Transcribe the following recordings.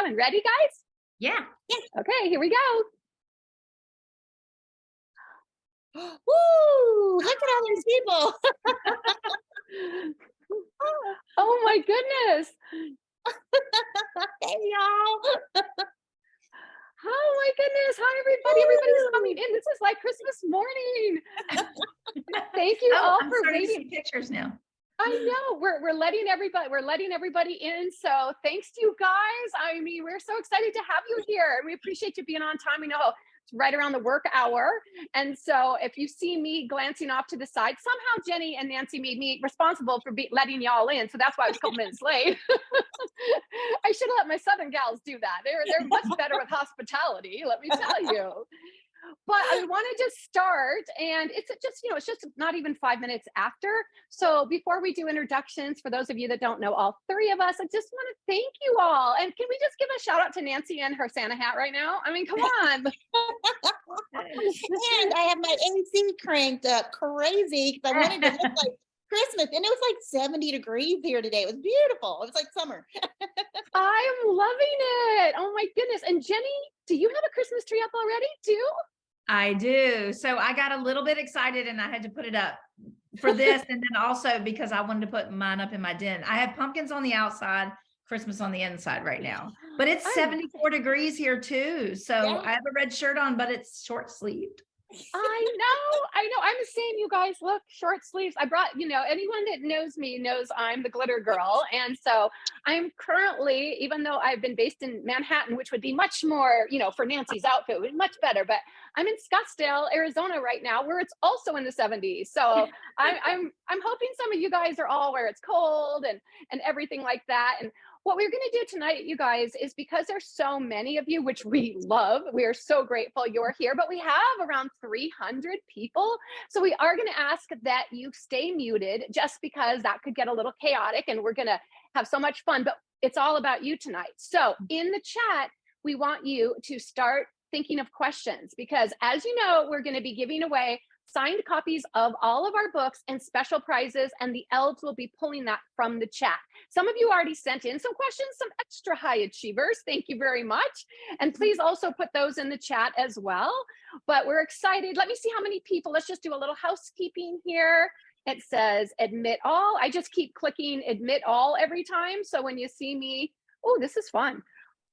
going. Ready, guys? Yeah. Okay, here we go. Woo! Look at all these people. Oh my goodness. Hey, y'all. Oh my goodness. Hi, everybody. Everybody's coming in. This is like Christmas morning. Thank you all I'm for starting to waiting. see pictures now. I know we're letting everybody in. So thanks to you guys. I mean, we're so excited to have you here. We appreciate you being on time. We know it's right around the work hour. And so if you see me glancing off to the side, somehow Jenny and Nancy made me responsible for letting y'all in. So that's why I was a couple minutes late. I should have let my Southern gals do that. They're much better with hospitality, let me tell you. But I wanted to start, and it's just not even 5 minutes after. So before we do introductions, for those of you that don't know all three of us, I just want to thank you all. And can we just give a shout out to Nancy and her Santa hat right now? I mean, come on. And I have my AC cranked up crazy because I wanted to look like Christmas, and it was like 70 degrees here today. It was beautiful. It was like summer. I'm loving it. Oh my goodness. And Jenny, do you have a Christmas tree up already too? I do. So I got a little bit excited and I had to put it up for this. And then also because I wanted to put mine up in my den. I have pumpkins on the outside, Christmas on the inside right now, but it's 74 degrees here too. So Yeah. I have a red shirt on, but it's short sleeved. I know. I'm the same, you guys. Look, short sleeves. I brought, anyone that knows me knows I'm the glitter girl. And so I'm currently, even though I've been based in Manhattan, which would be much more, for Nancy's outfit, would be much better. But I'm in Scottsdale, Arizona right now, where it's also in the 70s. So I'm hoping some of you guys are all where it's cold and everything like that. And what we're going to do tonight, you guys, is because there's so many of you, which we love, we are so grateful you're here, but we have around 300 people. So we are going to ask that you stay muted just because that could get a little chaotic and we're going to have so much fun, but it's all about you tonight. So in the chat, we want you to start thinking of questions because as you know, we're going to be giving away signed copies of all of our books and special prizes, and the elves will be pulling that from the chat. Some of you already sent in some questions, some extra high achievers. Thank you very much. And please also put those in the chat as well. But we're excited. Let me see how many people. Let's just do a little housekeeping here. It says admit all. I just keep clicking admit all every time. So when you see me, oh, this is fun.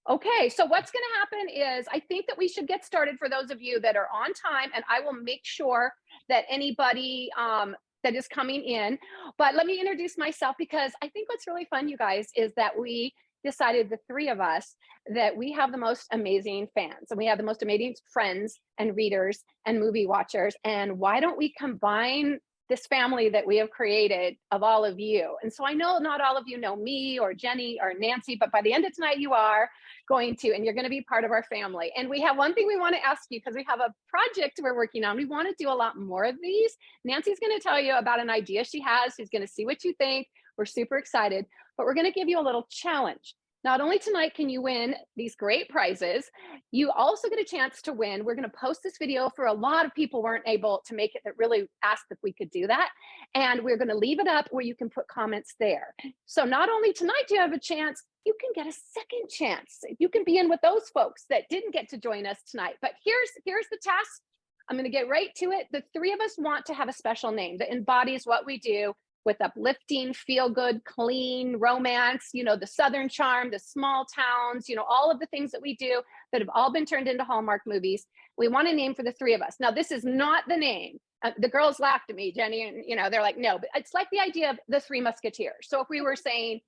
Okay, so what's going to happen is I think that we should get started for those of you that are on time, and I will make sure that anybody that is coming in. But let me introduce myself because I think what's really fun, you guys, is that we decided, the three of us, that we have the most amazing fans and we have the most amazing friends and readers and movie watchers. And why don't we combine this family that we have created of all of you? And so I know not all of you know me or Jenny or Nancy, but by the end of tonight, you are going to, and you're going to be part of our family. And we have one thing we want to ask you because we have a project we're working on. We want to do a lot more of these. Nancy's going to tell you about an idea she has. She's going to see what you think. We're super excited, but we're going to give you a little challenge. Not only tonight can you win these great prizes, you also get a chance to win. We're going to post this video for a lot of people weren't able to make it that really asked if we could do that. And we're going to leave it up where you can put comments there. So not only tonight do you have a chance, you can get a second chance. You can be in with those folks that didn't get to join us tonight. But here's the task. I'm going to get right to it. The three of us want to have a special name that embodies what we do with uplifting, feel good, clean, romance, the Southern charm, the small towns, all of the things that we do that have all been turned into Hallmark movies. We want a name for the three of us. Now, this is not the name. The girls laughed at me, Jenny, and they're like, no, but it's like the idea of the Three Musketeers. So if we were saying,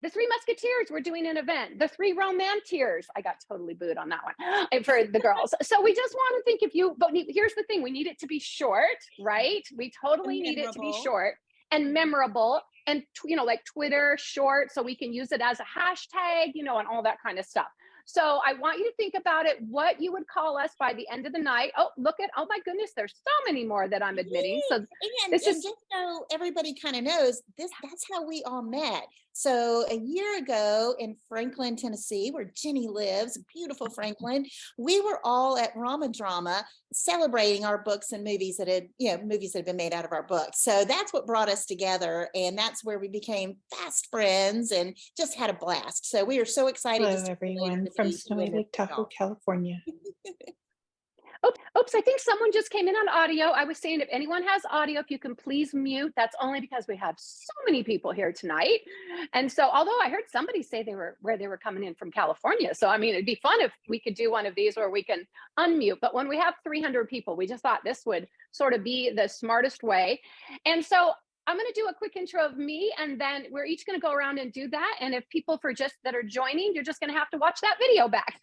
the Three Musketeers, we're doing an event. The Three Romantiers, I got totally booed on that one for the girls. So we just want to think but here's the thing, we need it to be short, right? We totally need it to be short and memorable and, like Twitter short, so we can use it as a hashtag, and all that kind of stuff. So I want you to think about it, what you would call us by the end of the night. Oh, oh my goodness, there's so many more that I'm admitting. So and just so everybody kind of knows, that's how we all met. So a year ago in Franklin, Tennessee, where Jenny lives, beautiful Franklin, we were all at Rama Drama celebrating our books and movies that had, movies that had been made out of our books. So that's what brought us together. And that's where we became fast friends and just had a blast. So we are so excited. Hello, everyone from Snowy Lake Tahoe, California. Oops, I think someone just came in on audio. I was saying if anyone has audio, if you can please mute. That's only because we have so many people here tonight. And so, although I heard somebody say they were coming in from California. So, I mean, it'd be fun if we could do one of these where we can unmute. But when we have 300 people, we just thought this would sort of be the smartest way. And so I'm going to do a quick intro of me, and then we're each going to go around and do that. And if people that are joining, you're just going to have to watch that video back.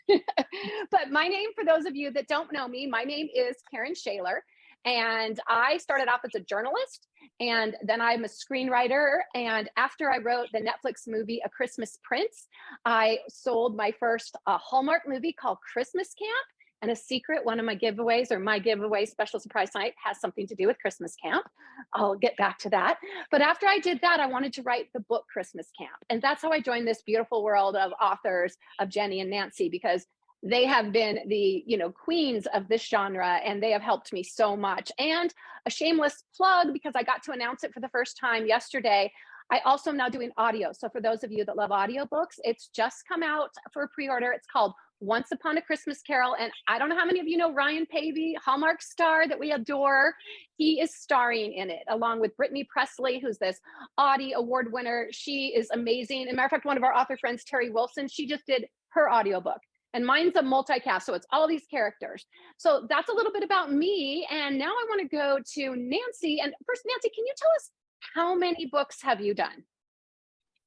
But my name, for those of you that don't know me, my name is Karen Schaler, and I started off as a journalist, and then I'm a screenwriter. And after I wrote the Netflix movie A Christmas Prince, I sold my first Hallmark movie called Christmas Camp. And a secret, one of my giveaways, or my giveaway special surprise night, has something to do with Christmas Camp. I'll get back to that. But after I did that, I wanted to write the book Christmas Camp. And that's how I joined this beautiful world of authors of Jenny and Nancy, because they have been the queens of this genre, and they have helped me so much. And a shameless plug, because I got to announce it for the first time yesterday, I also am now doing audio. So for those of you that love audiobooks, it's just come out for pre-order. It's called Once Upon a Christmas Carol. And I don't know how many of you know Ryan Pavey, Hallmark star that we adore. He is starring in it along with Brittany Presley, who's this Audie Award winner. She is amazing. As a matter of fact, one of our author friends, Terry Wilson, she just did her audiobook. And mine's a multicast, so it's all these characters. So that's a little bit about me. And now I want to go to Nancy. And first, Nancy, can you tell us, how many books have you done?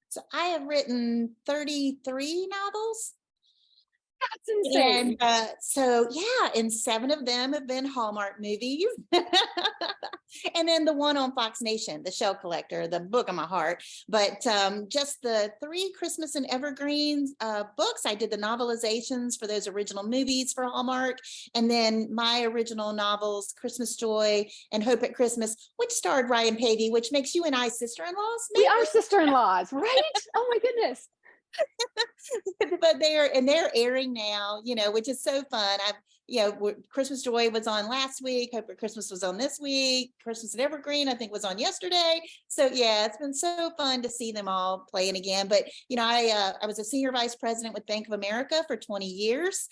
So I have written 33 novels. That's insane. And and 7 of them have been Hallmark movies. And then the one on Fox Nation, The Shell Collector, the book of my heart. But just the 3 Christmas and Evergreens books. I did the novelizations for those original movies for Hallmark. And then my original novels, Christmas Joy and Hope at Christmas, which starred Ryan Pavey, which makes you and I sister-in-laws. We are sister-in-laws, right? Oh my goodness. But they're airing now, which is so fun. Christmas Joy was on last week. Hope at Christmas was on this week. Christmas at Evergreen, I think, was on yesterday. So yeah, it's been so fun to see them all playing again. But I was a senior vice president with Bank of America for 20 years.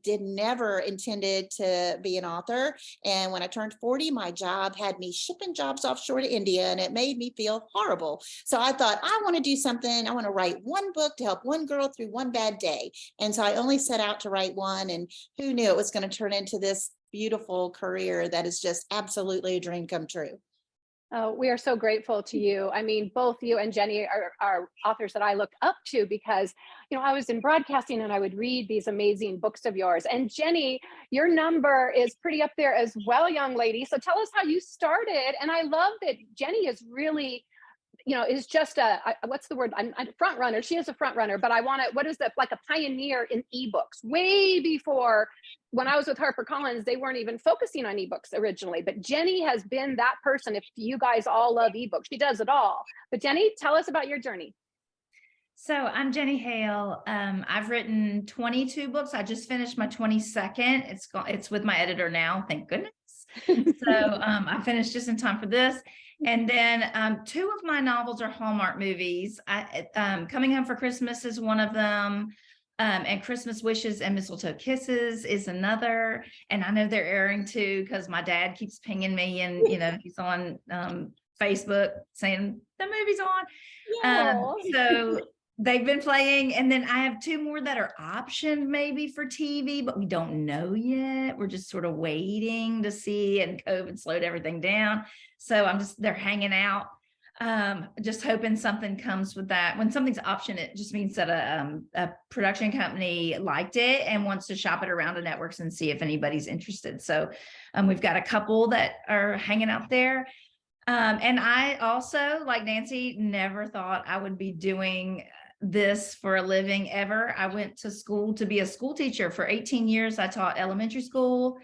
Never intended to be an author. And when I turned 40, my job had me shipping jobs offshore to India, and it made me feel horrible. So I thought, I want to do something. I want to write one book to help one girl through one bad day. And so I only set out to write one, and who knew it was going to turn into this beautiful career that is just absolutely a dream come true. Oh, we are so grateful to you. I mean, both you and Jenny are authors that I look up to, because, I was in broadcasting and I would read these amazing books of yours. And Jenny, your number is pretty up there as well, young lady. So tell us how you started. And I love that Jenny is really, is just what's the word? I'm a front runner. She is a front runner, but like a pioneer in ebooks way before. When I was with HarperCollins, they weren't even focusing on ebooks originally, but Jenny has been that person. If you guys all love ebooks, she does it all. But Jenny, tell us about your journey. So I'm Jenny Hale. I've written 22 books. I just finished my 22nd. It's with my editor now, thank goodness. So I finished just in time for this. And then 2 of my novels are Hallmark movies. Coming Home for Christmas is one of them. And Christmas Wishes and Mistletoe Kisses is another. And I know they're airing too, because my dad keeps pinging me, and he's on Facebook saying the movie's on. So they've been playing. And then I have 2 more that are optioned maybe for TV, but we don't know yet. We're just sort of waiting to see, and COVID slowed everything down. So they're hanging out. Just hoping something comes with that. When something's optioned, it just means that a production company liked it and wants to shop it around to networks and see if anybody's interested. So we've got a couple that are hanging out there. And I also, like Nancy, never thought I would be doing this for a living ever. I went to school to be a school teacher for 18 years. I taught elementary school,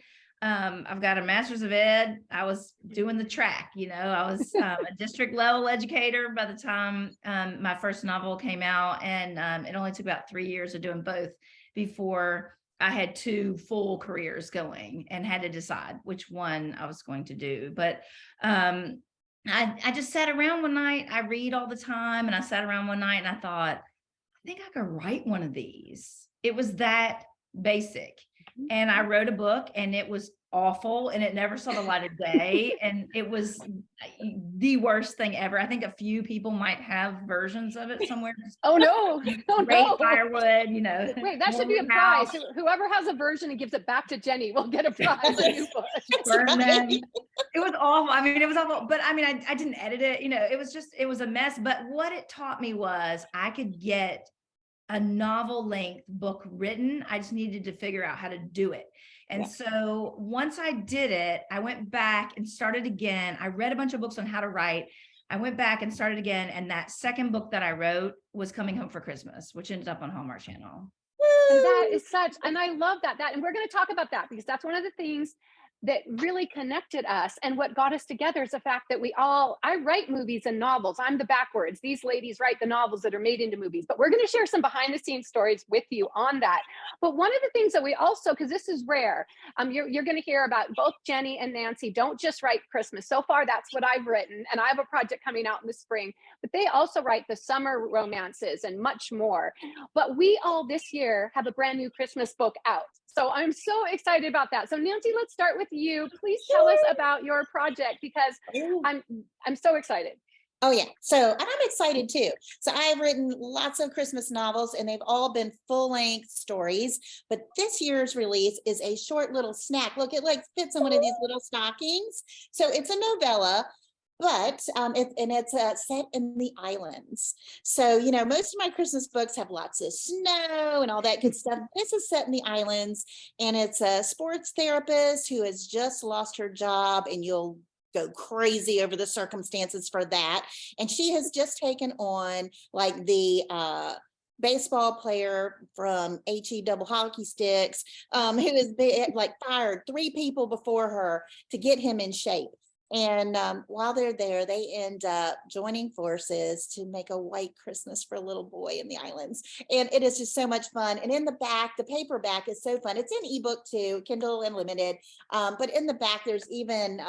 I've got a master's of ed. I was doing the track, I was a district level educator by the time my first novel came out. And it only took about 3 years of doing both before I had 2 full careers going and had to decide which one I was going to do. But I just sat around one night. I read all the time, and I sat around one night and I thought, I think I could write one of these. It was that basic. And I wrote a book, and it was awful, and it never saw the light of day. And it was the worst thing ever. I think a few people might have versions of it somewhere. Oh no. Oh Great no. firewood, Wait, that should be a prize. Whoever has a version and gives it back to Jenny will get a prize. Burn them. It was awful. I mean, it was awful, but I mean, I didn't edit it. It was a mess. But what it taught me was I could get a novel length book written. I just needed to figure out how to do it. And so once I did it, I went back and started again. I read a bunch of books on how to write. I went back and started again. And that second book that I wrote was Coming Home for Christmas, which ended up on Hallmark Channel. And that is such, and I love that. And we're going to talk about that because that's one of the things that really connected us, and what got us together is the fact that I write movies and novels. I'm the backwards. These ladies write the novels that are made into movies, but we're going to share some behind the scenes stories with you on that. But one of the things that we also, because this is rare, you're going to hear about both Jenny and Nancy don't just write Christmas. So far, that's what I've written. And I have a project coming out in the spring, but they also write the summer romances and much more. But we all this year have a brand new Christmas book out. So I'm so excited about that. So Nancy, let's start with you. Please tell us about your project, because I'm so excited. Oh yeah. So, and I'm excited too. So I've written lots of Christmas novels, and they've all been full-length stories, but this year's release is a short little snack. Look, it fits in one of these little stockings. So it's a novella, but it's set in the islands. So, most of my Christmas books have lots of snow and all that good stuff. This is set in the islands, and it's a sports therapist who has just lost her job, and you'll go crazy over the circumstances for that. And she has just taken on the baseball player from HE double hockey sticks, who has fired 3 people before her to get him in shape. And while they're there, they end up joining forces to make a white Christmas for a little boy in the islands. And it is just so much fun. And in the back, the paperback is so fun. It's in ebook too, Kindle Unlimited. But in the back, there's even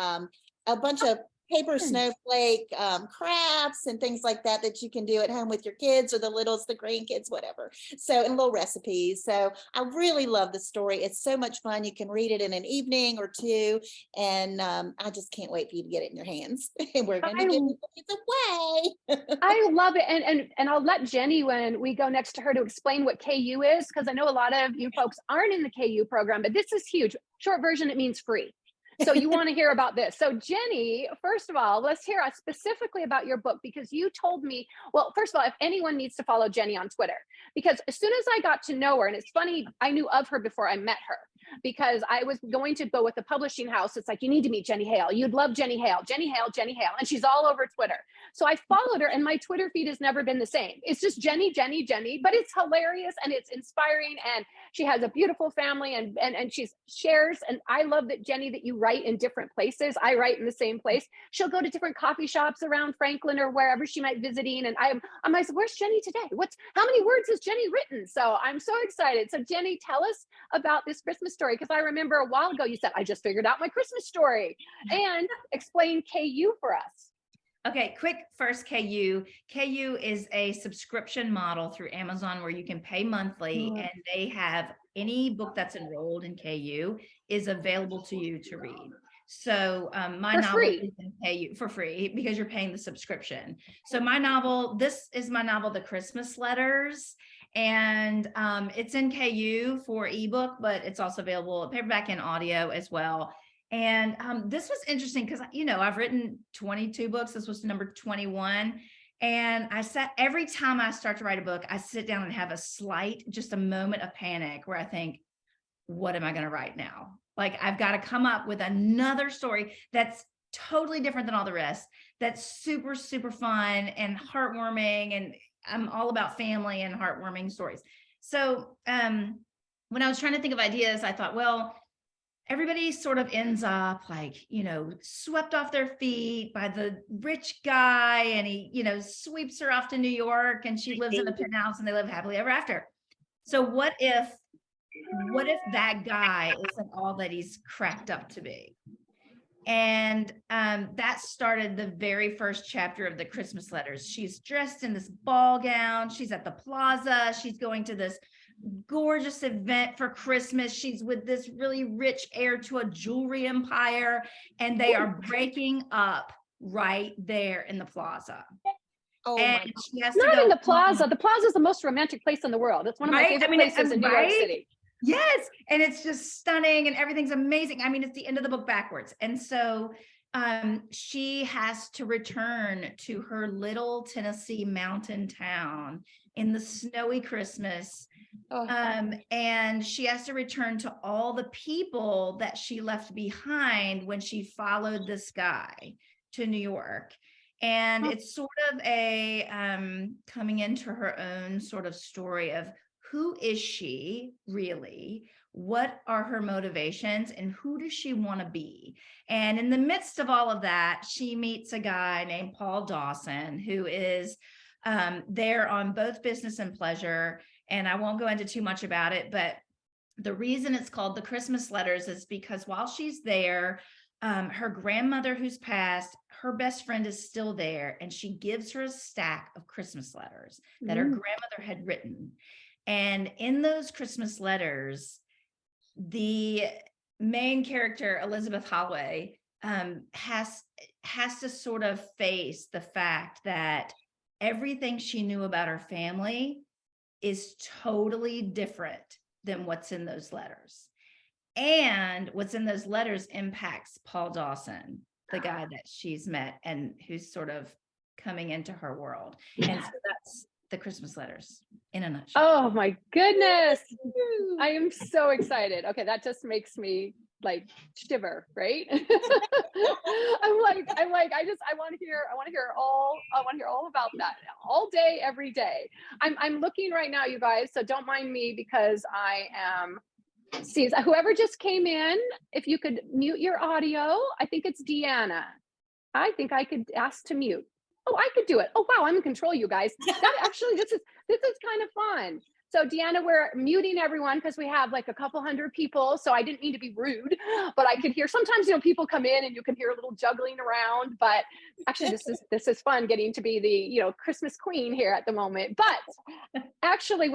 a bunch of paper snowflake crafts and things like that you can do at home with your kids or the littles, the grandkids, whatever. So, and little recipes. So I really love the story. It's so much fun. You can read it in an evening or 2. And I just can't wait for you to get it in your hands. And we're going to give it away. I love it. And I'll let Jenny, when we go next to her, to explain what KU is, because I know a lot of you folks aren't in the KU program, but this is huge. Short version, it means free. So you want to hear about this. So Jenny, first of all, let's hear specifically about your book, because you told me, well, first of all, if anyone needs to follow Jenny on Twitter, because as soon as I got to know her, and it's funny, I knew of her before I met her, because I was going to go with the publishing house. It's like, you need to meet Jenny Hale. You'd love Jenny Hale, Jenny Hale, Jenny Hale. And she's all over Twitter. So I followed her, and my Twitter feed has never been the same. It's just Jenny, Jenny, Jenny, but it's hilarious and it's inspiring. And she has a beautiful family, and she shares. And I love that, Jenny, that you write in different places. I write in the same place. She'll go to different coffee shops around Franklin or wherever she might visiting. And I'm like, where's Jenny today? How many words has Jenny written? So I'm so excited. So Jenny, tell us about this Christmas story, because I remember a while ago you said, I just figured out my Christmas story, and explain KU for us. Okay, quick first KU. KU is a subscription model through Amazon where you can pay monthly, and they have any book that's enrolled in KU is available to you to read. So my novel is in KU for free because you're paying the subscription. So this is my novel, The Christmas Letters. And it's in KU for ebook, but it's also available paperback and audio as well. And this was interesting because, I've written 22 books. This was number 21. And every time I start to write a book, I sit down and have just a moment of panic where I think, what am I going to write now? Like, I've got to come up with another story that's totally different than all the rest. That's super, super fun and heartwarming. And I'm all about family and heartwarming stories. So when I was trying to think of ideas, I thought, well, everybody sort of ends up like, swept off their feet by the rich guy, and he, sweeps her off to New York, and she lives in a penthouse and they live happily ever after. So what if that guy isn't all that he's cracked up to be? And that started the very first chapter of the Christmas letters. She's dressed in this ball gown. She's at the plaza. She's going to this gorgeous event for Christmas. She's with this really rich heir to a jewelry empire, and they are breaking up right there in the plaza. Oh, and she has Not to go in the plaza. The plaza is the most romantic place in the world. It's one of my favorite places in New York City. Yes. And it's just stunning and everything's amazing. I mean, it's the end of the book backwards. And so she has to return to her little Tennessee mountain town in the snowy Christmas. And she has to return to all the people that she left behind when she followed this guy to New York. And it's sort of a coming into her own sort of story of who is she really? What are her motivations, and who does she want to be? And in the midst of all of that, she meets a guy named Paul Dawson, who is there on both business and pleasure. And I won't go into too much about it, but the reason it's called the Christmas letters is because while she's there, her grandmother who's passed, her best friend is still there, and she gives her a stack of Christmas letters that her grandmother had written. And in those Christmas letters, the main character, Elizabeth Holloway, has to sort of face the fact that everything she knew about her family is totally different than what's in those letters. And what's in those letters impacts Paul Dawson, the guy that she's met and who's sort of coming into her world. And so that's the Christmas letters in a nutshell. Oh my goodness. I am so excited. Okay, that just makes me like shiver, right? I want to hear all about that all day, every day. I'm looking right now, you guys, so don't mind me because I am. See, whoever just came in, if you could mute your audio, I think it's Deanna. I think I could ask to mute. Oh, I could do it. Oh, wow, I'm in control, you guys. That actually, this is kind of fun. So Deanna, we're muting everyone because we have like a couple hundred people. So I didn't mean to be rude, but I could hear sometimes, people come in and you can hear a little juggling around, but actually this is fun getting to be the, Christmas queen here at the moment. But actually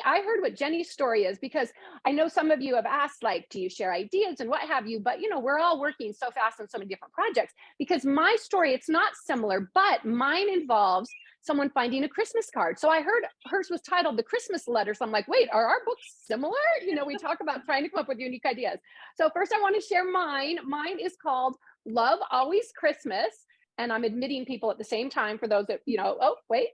I heard what Jenny's story is, because I know some of you have asked, like, do you share ideas and what have you, but we're all working so fast on so many different projects, because my story, it's not similar, but mine involves someone finding a Christmas card. So I heard hers was titled The Christmas Letter. So I'm like, wait, are our books similar? We talk about trying to come up with unique ideas. So first I want to share mine. Mine is called Love Always Christmas. And I'm admitting people at the same time for those that, oh, wait.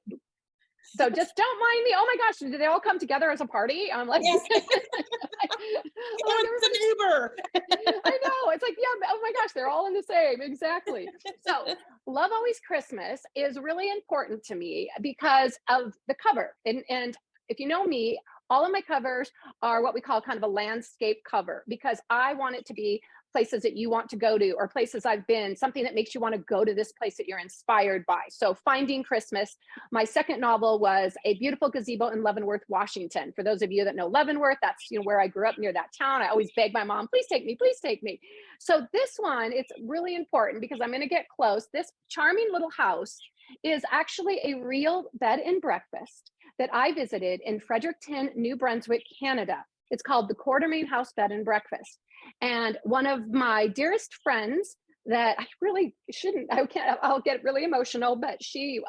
So just don't mind me. Oh my gosh, did they all come together as a party? I'm like, yes. It's an Uber. I know. It's like, yeah, oh my gosh, they're all in the same. Exactly. So Love Always Christmas is really important to me because of the cover. And if you know me, all of my covers are what we call kind of a landscape cover, because I want it to be places that you want to go to, or places I've been, something that makes you want to go to this place that you're inspired by. So Finding Christmas, my second novel, was A Beautiful Gazebo in Leavenworth, Washington. For those of you that know Leavenworth, that's where I grew up, near that town. I always beg my mom, please take me, please take me. So this one, it's really important because I'm going to get close. This charming little house is actually a real bed and breakfast that I visited in Fredericton, New Brunswick, Canada. It's called the Quartermain House Bed and Breakfast. And one of my dearest friends that I really shouldn't, I'll get really emotional, but she,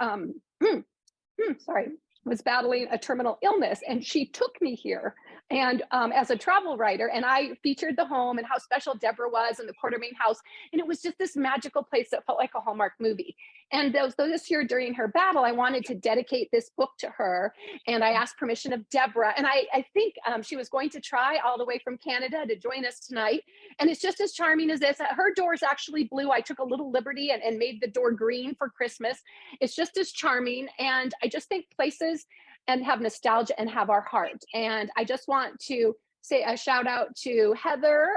was battling a terminal illness, and she took me here. And as a travel writer, and I featured the home and how special Deborah was and the Quartermain house. And it was just this magical place that felt like a Hallmark movie. And this year during her battle, I wanted to dedicate this book to her. And I asked permission of Deborah. And I think she was going to try all the way from Canada to join us tonight. And it's just as charming as this. Her door is actually blue. I took a little liberty and made the door green for Christmas. It's just as charming. And I just think places and have nostalgia and have our heart. And I just want to say a shout out to Heather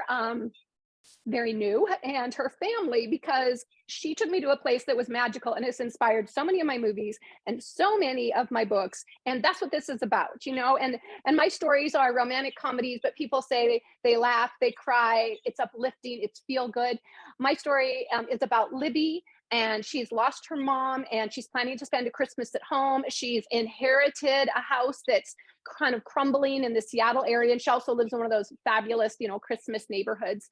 very new, and her family, because she took me to a place that was magical and has inspired so many of my movies and so many of my books. And that's what this is about, you know. And my stories are romantic comedies, but people say they laugh, they cry, it's uplifting, it's feel good. My story is about Libby, and she's lost her mom and she's planning to spend a Christmas at home. She's inherited a house that's kind of crumbling in the Seattle area, and she also lives in one of those fabulous, you know, Christmas neighborhoods.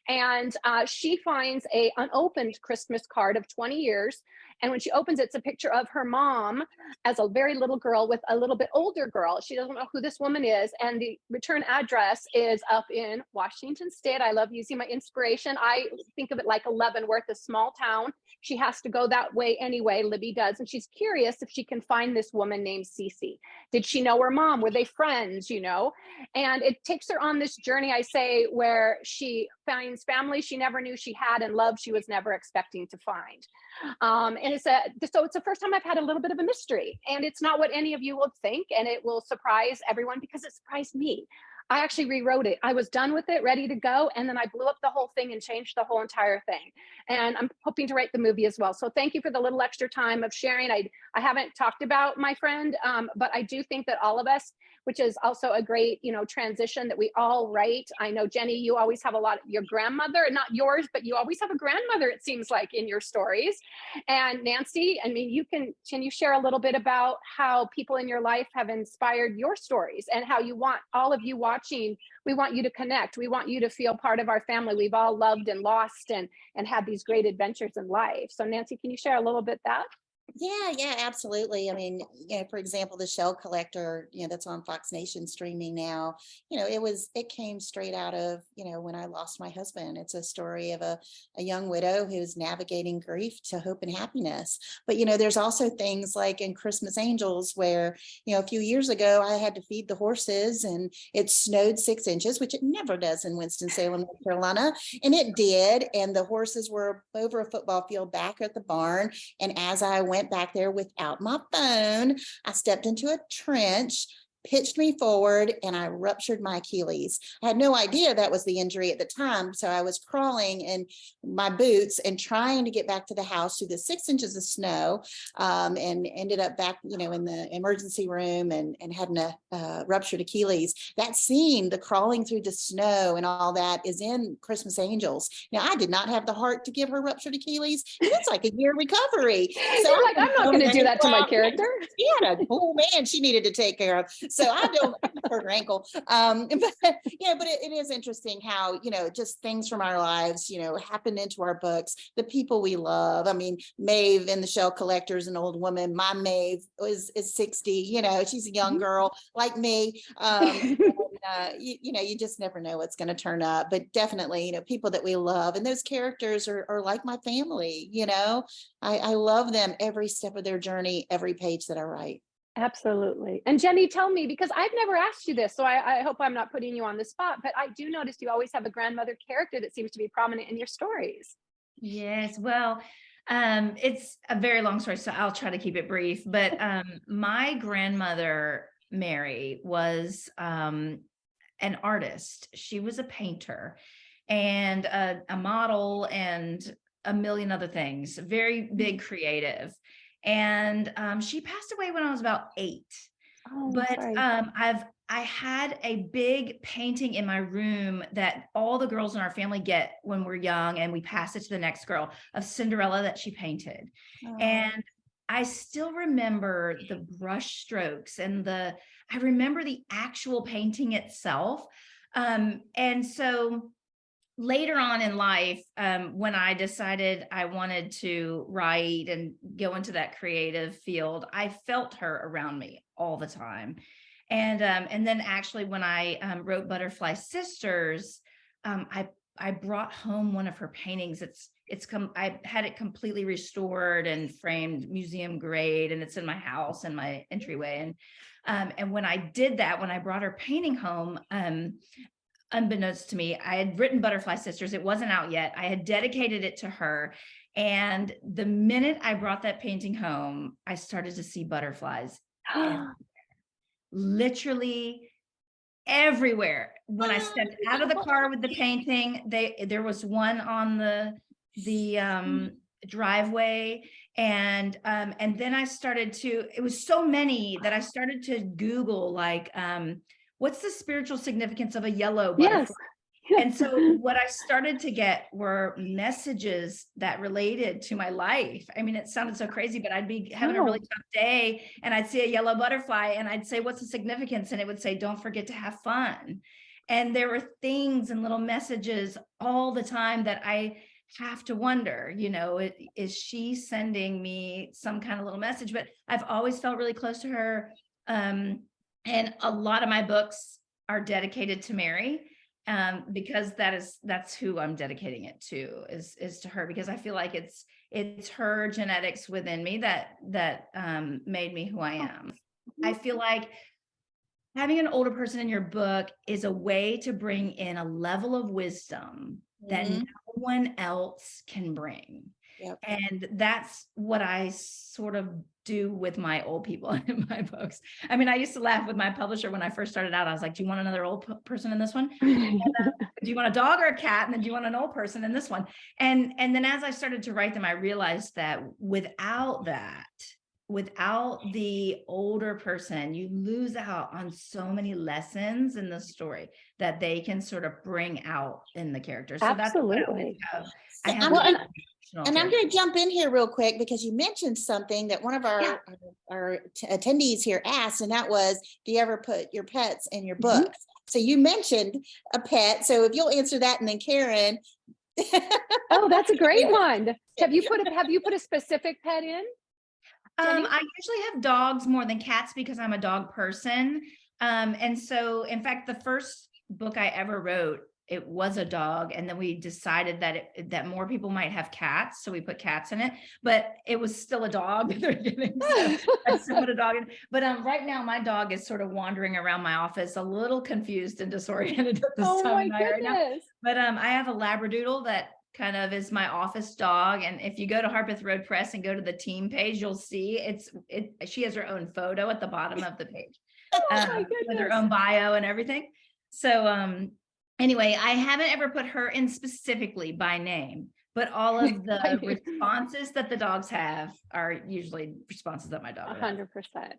And she finds a unopened Christmas card of 20 years. And when she opens it, it's a picture of her mom as a very little girl with a little bit older girl. She doesn't know who this woman is. And the return address is up in Washington State. I love using my inspiration. I think of it like Leavenworth, a small town. She has to go that way anyway, Libby does. And she's curious if she can find this woman named Cece. Did she know her mom? Were they friends, you know? And it takes her on this journey, I say, where she finds family she never knew she had and love she was never expecting to find. And it's the first time I've had a little bit of a mystery, and it's not what any of you will think, and it will surprise everyone because it surprised me. I actually rewrote it. I was done with it, ready to go. And then I blew up the whole thing and changed the whole entire thing. And I'm hoping to write the movie as well. So thank you for the little extra time of sharing. I haven't talked about my friend, but I do think that all of us, which is also a great, you know, transition, that we all write. I know, Jenny, you always have a lot of your grandmother, not yours, but you always have a grandmother, it seems like, in your stories. And Nancy, I mean, can you share a little bit about how people in your life have inspired your stories, and how you want all of you watching, we want you to connect. We want you to feel part of our family. We've all loved and lost and had these great adventures in life. So Nancy, can you share a little bit that? Yeah, absolutely. I mean, you know, for example, the Shell Collector, you know, that's on Fox Nation streaming now, you know, it came straight out of, you know, when I lost my husband. It's a story of a young widow who's navigating grief to hope and happiness. But, you know, there's also things like in Christmas Angels where, you know, a few years ago, I had to feed the horses and it snowed 6 inches, which it never does in Winston-Salem, North Carolina. And it did. And the horses were over a football field back at the barn. And as I went back there without my phone, I stepped into a trench, pitched me forward, and I ruptured my Achilles. I had no idea that was the injury at the time. So I was crawling in my boots and trying to get back to the house through the 6 inches of snow, and ended up back, you know, in the emergency room and having a ruptured Achilles. That scene, the crawling through the snow and all that, is in Christmas Angels. Now, I did not have the heart to give her ruptured Achilles. It's like a year recovery. So You're like, I'm not going to do that to my character. She had a poor man she needed to take care of. So I don't hurt her ankle. But yeah, but it is interesting how, you know, just things from our lives, you know, happen into our books, the people we love. I mean, Maeve in the Shell Collector is an old woman. My Maeve is 60, you know, she's a young girl like me. You know, you just never know what's going to turn up, but definitely, you know, people that we love, and those characters are like my family. You know, I love them every step of their journey, every page that I write. Absolutely. And Jenny, tell me, because I've never asked you this, so I hope I'm not putting you on the spot, but I do notice you always have a grandmother character that seems to be prominent in your stories. Yes, well, it's a very long story, so I'll try to keep it brief. But my grandmother, Mary, was an artist. She was a painter and a model and a million other things, very big creative. And she passed away when I was about 8. Oh, But sorry. I had a big painting in my room that all the girls in our family get when we're young, and we pass it to the next girl, of Cinderella that she painted. Oh. And I still remember the brush strokes and I remember the actual painting itself. And so later on in life, when I decided I wanted to write and go into that creative field, I felt her around me all the time. And then actually when I wrote Butterfly Sisters, I brought home one of her paintings. I had it completely restored and framed museum grade, and it's in my house in my entryway. And when I did that, when I brought her painting home, unbeknownst to me, I had written Butterfly Sisters. It wasn't out yet. I had dedicated it to her. And the minute I brought that painting home, I started to see butterflies everywhere. Literally everywhere. When I stepped out of the car with the painting, there was one on the driveway, and then I started to, it was so many that I started to Google, like, what's the spiritual significance of a yellow butterfly? And so what I started to get were messages that related to my life. I mean, it sounded so crazy, but I'd be having a really tough day and I'd see a yellow butterfly and I'd say, what's the significance? And it would say, don't forget to have fun. And there were things and little messages all the time that I have to wonder, you know, is she sending me some kind of little message? But I've always felt really close to her. And a lot of my books are dedicated to Mary. Because that's who I'm dedicating it to, is to her, because I feel like it's her genetics within me that made me who I am. I feel like having an older person in your book is a way to bring in a level of wisdom that no one else can bring. Yep. And that's what I sort of do with my old people in my books. I mean, I used to laugh with my publisher when I first started out. I was like, do you want another old person in this one? And, do you want a dog or a cat? And then do you want an old person in this one? And then as I started to write them, I realized that without the older person, you lose out on so many lessons in the story that they can sort of bring out in the characters. So Absolutely. I'm going to jump in here real quick because you mentioned something that one of our attendees here asked, and that was, do you ever put your pets in your books? So you mentioned a pet. So if you'll answer that, and then Karen. Oh, that's a great one. Have you put a specific pet in? Jenny? I usually have dogs more than cats because I'm a dog person. And so, in fact, the first book I ever wrote, it was a dog, and then we decided that more people might have cats, so we put cats in it, but it was still a dog at the beginning, so I still put a dog in. But right now my dog is sort of wandering around my office, a little confused and disoriented at this time of night right now. But I have a Labradoodle that kind of is my office dog, and if you go to Harpeth Road Press and go to the team page, you'll see she has her own photo at the bottom of the page, with her own bio and everything. So anyway, I haven't ever put her in specifically by name, but all of the responses that the dogs have are usually responses that my dog 100%.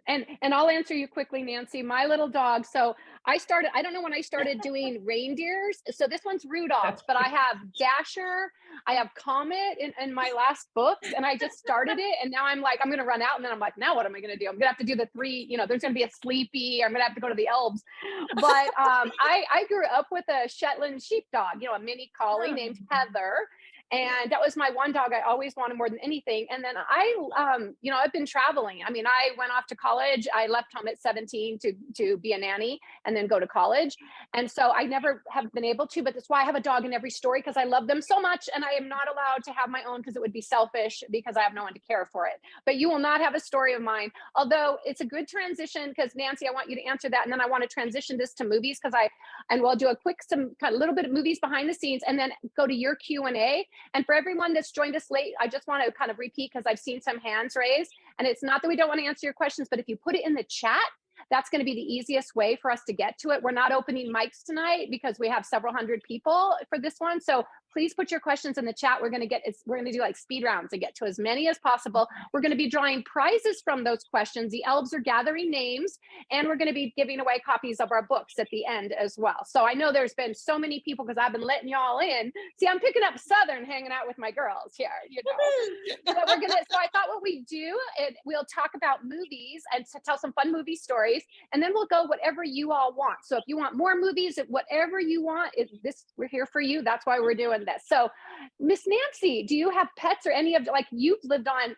And I'll answer you quickly, Nancy. My little dog. So I don't know when I started doing reindeers. So this one's Rudolph, but I have Dasher, I have Comet in my last books, and I just started it. And now I'm like, I'm going to run out. And then I'm like, now what am I going to do? I'm going to have to do the 3, there's going to be a Sleepy. I'm going to have to go to the Elves. But I grew up with a Shetland sheepdog, a mini collie named Heather. And that was my one dog I always wanted more than anything. And then I've been traveling. I mean, I went off to college. I left home at 17 to be a nanny and then go to college. And so I never have been able to, but that's why I have a dog in every story, because I love them so much. And I am not allowed to have my own because it would be selfish, because I have no one to care for it. But you will not have a story of mine. Although it's a good transition, because Nancy, I want you to answer that. And then I want to transition this to movies, and we'll do some kind of little bit of movies behind the scenes, and then go to your Q&A. And for everyone that's joined us late, I just want to kind of repeat, because I've seen some hands raised, and it's not that we don't want to answer your questions, but if you put it in the chat, that's going to be the easiest way for us to get to it. We're not opening mics tonight because we have several hundred people for this one. So please put your questions in the chat. We're going to do like speed rounds and get to as many as possible. We're going to be drawing prizes from those questions. The elves are gathering names, and we're going to be giving away copies of our books at the end as well. So I know there's been so many people, because I've been letting y'all in. See, I'm picking up Southern, hanging out with my girls here, But so I thought what we do, we'll talk about movies and tell some fun movie stories, and then we'll go whatever you all want. So if you want more movies, whatever you want, we're here for you. That's why we're doing this. So Miss Nancy, do you have pets, or any of, like, you've lived on,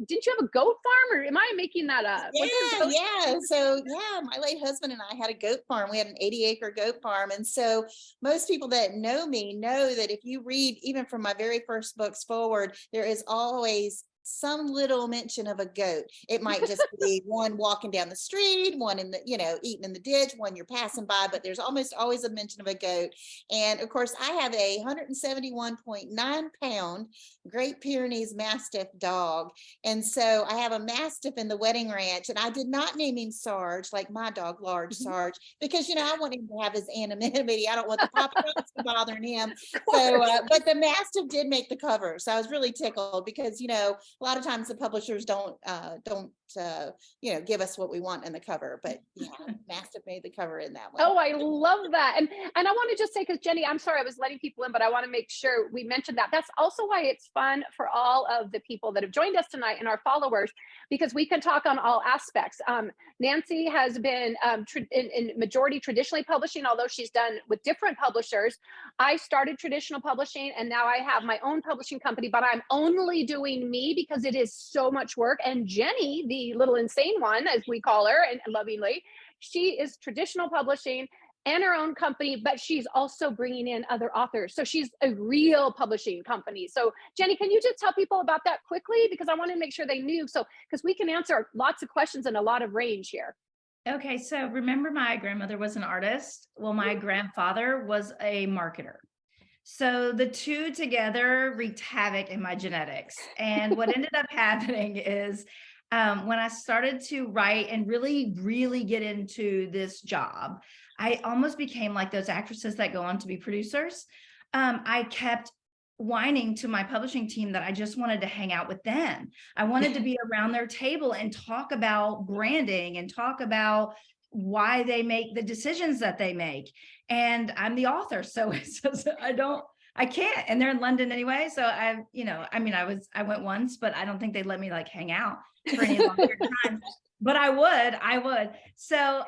didn't you have a goat farm, or am I making that up? Yeah. So my late husband and I had a goat farm. We had an 80-acre goat farm. And so most people that know me know that if you read, even from my very first books forward, there is always some little mention of a goat. It might just be one walking down the street, one in the, eating in the ditch, one you're passing by, but there's almost always a mention of a goat. And of course, I have a 171.9 pound Great Pyrenees Mastiff dog. And so I have a Mastiff in the wedding ranch, and I did not name him Sarge, like my dog, Large Sarge, because, I want him to have his anonymity. I don't want the paparazzi bothering him. So, but the Mastiff did make the cover. So I was really tickled because, a lot of times the publishers don't give us what we want in the cover, but yeah, Mastiff made the cover in that one. Oh, I love that. And I want to just say, because Jenny, I'm sorry, I was letting people in, but I want to make sure we mentioned that. That's also why it's fun for all of the people that have joined us tonight and our followers, because we can talk on all aspects. Nancy has been in majority traditionally publishing, although she's done with different publishers. I started traditional publishing, and now I have my own publishing company, but I'm only doing me because it is so much work. And Jenny, the little insane one, as we call her, and lovingly, she is traditional publishing and her own company, but she's also bringing in other authors. So she's a real publishing company. So Jenny, can you just tell people about that quickly? Because I want to make sure they knew. So, because we can answer lots of questions and a lot of range here. Okay. So remember, my grandmother was an artist. Well, my grandfather was a marketer. So the two together wreaked havoc in my genetics. And what ended up happening is when I started to write and really, really get into this job, I almost became like those actresses that go on to be producers. I kept whining to my publishing team that I just wanted to hang out with them. I wanted to be around their table and talk about branding and talk about why they make the decisions that they make. And I'm the author, so I can't. And they're in London anyway. So I went once, but I don't think they'd let me like hang out for any longer time. But I would. So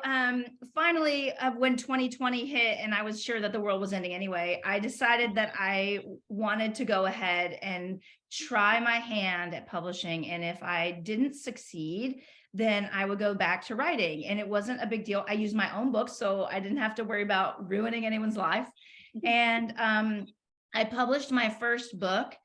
finally, when 2020 hit and I was sure that the world was ending anyway, I decided that I wanted to go ahead and try my hand at publishing. And if I didn't succeed, then I would go back to writing. And it wasn't a big deal. I used my own books, so I didn't have to worry about ruining anyone's life. And I published my first book